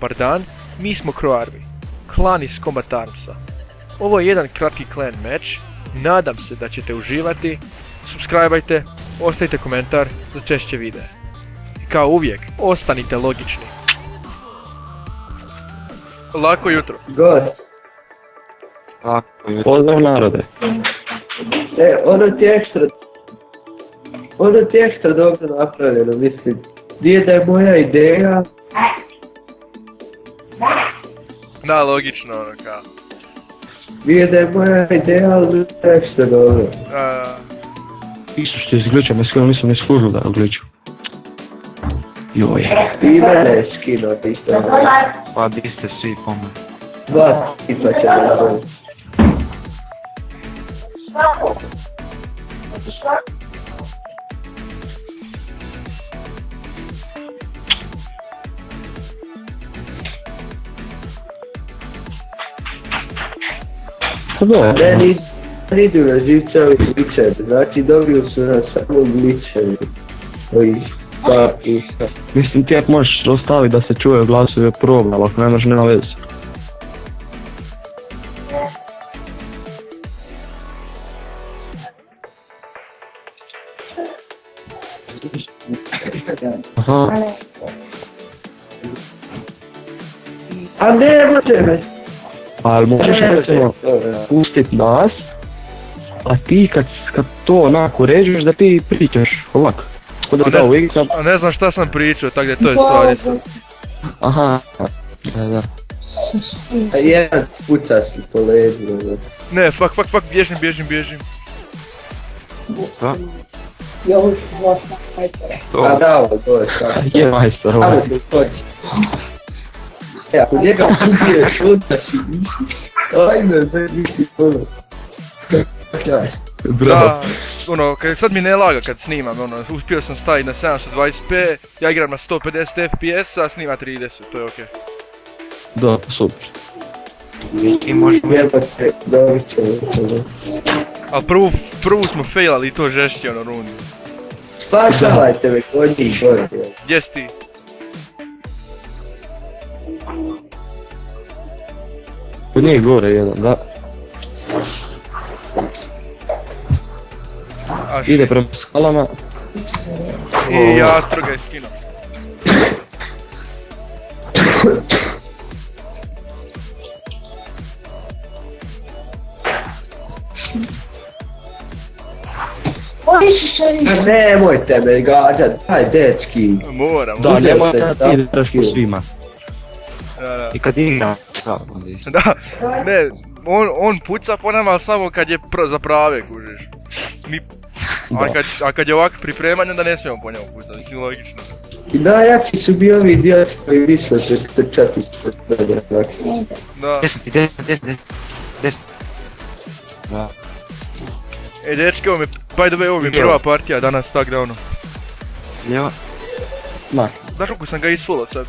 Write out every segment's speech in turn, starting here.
Dobar dan, mi smo Crow klan iz Combat Armsa. Ovo je jedan kratki clan match, nadam se da ćete uživati, subscribeajte, ostavite komentar za češće videe. I kao uvijek, ostanite logični. Lako jutro. God. Pozdrav narode. Ono ti je ekstra dobro napravljeno, mislim. Nije da je moja ideja. Da, logično, ono kao. Nije da je moja ideja, ali je ekstra dobro. Isto što je izglitchao, nisam ni skužio da je glitchao. Joj. I mene je skinuo isto. Pa di ste svi po mene? Dva tipa će da napraviti. Meni idu na živce ovi glitchevi, znači dobiju su nas samo glitchevi. Ovi stati. Mislim ti možeš ostaviti da se čuje glasovi proba, ali ako nemaš nema veze. Aha. A ne može me. Ali možeš recimo pustit nas, a ti kad to onako režeš da ti pričaš ovako. A ne znam šta sam pričao, tako da to je stvari sad. Aha, da. A jedan puca si po leđu. Ne, fuck, bježim. Da. A bravo, to je tako. Je majstor ovaj. Samo ti hoći. Ako njega ubiješ, onda si misliš. Ajme, ne misli ono. Da, ono, sad mi ne laga kad snimam, ono, uspio sam staviti na 720p, ja igram na 150 fps, a snima 30, to je okej. Da, pa super. I možemo... Jebat se, dobit ćemo. Ali prvu smo failali i to žešće, ono, rundu. Spašavajte me kod njih gore. Gdje si ti? Kod njih gore jedan, da. Ide prema skalama. I Astro ga je skinuo. Nemojte me gađat, daj dečki. Moram. Da, nemoj da ti ideš po svima. Da. I kad igram, kao Da, ne, on puca po nama samo kad je za prave, kužiš. A kad je ovako pripreman, onda ne smijemo po njemu pucati, mislim logično. I najjači su bi ovi idioti koji misle se trčati ispod mene. Da. Desno. Da. Dečki, ovo mi, by the way, ovo mi je prva partija danas, tak da ono. Lijevo. Ma. Znaš kako sam ga isfulo sad?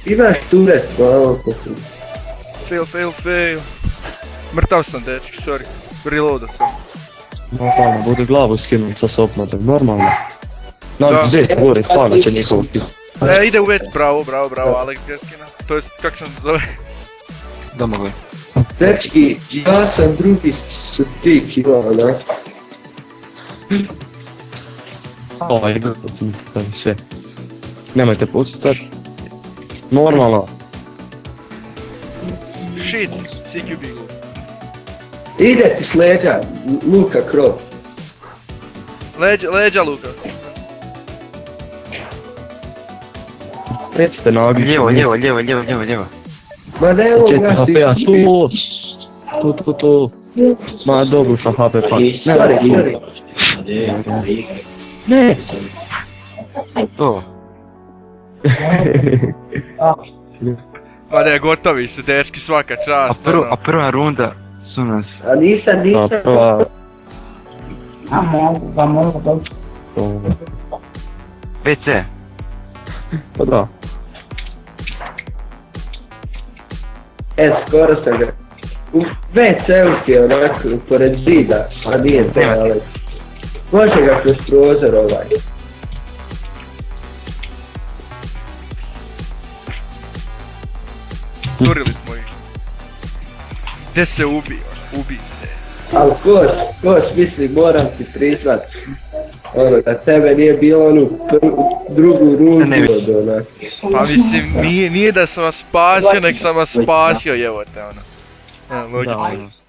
Imaš turet, malo poslije. Fail. Mrtav sam, dečki, sorry. Reloada sam. Normalno, bude glavu skinut sa sopnatom, normalno. Nam zet gore, spavat će njihov pis. Ide u vet, bravo, Alex Geskina. To jest, kak sam zove? Domagoj. Dečki, ja sam drugi su 3 kila, da? Ovaj, sve. Nemojte pucat. Normalno. Shit, CQB go. Ide ti s leđa, Luka Crow. Leđa Luka. Recite na ogić. Lijevo. Ma ne mogu Četiri ja si... HP-a, tu. Ma dobro sam HP pa. Sorry. Ne. To. Ma ne, gotovi su dečki, svaka čast. A prva runda su nas... A nisam. Prva. Mogu dobro. WC. Pa da. Skoro sam ga... U WC-u ti je onako, pored zida, a nije to, ali... Može ga kroz prozor ovaj. Procurili smo ih. Gdje se ubi, ubi se. Ali koš, mislim, moram ti priznat. Ono, da tebe nije bilo onu drugu rundu Ne bi. od onak. Pa mislim, nije da sam vas spasio, nek sam vas spasio, evo te ono. Logično. Da,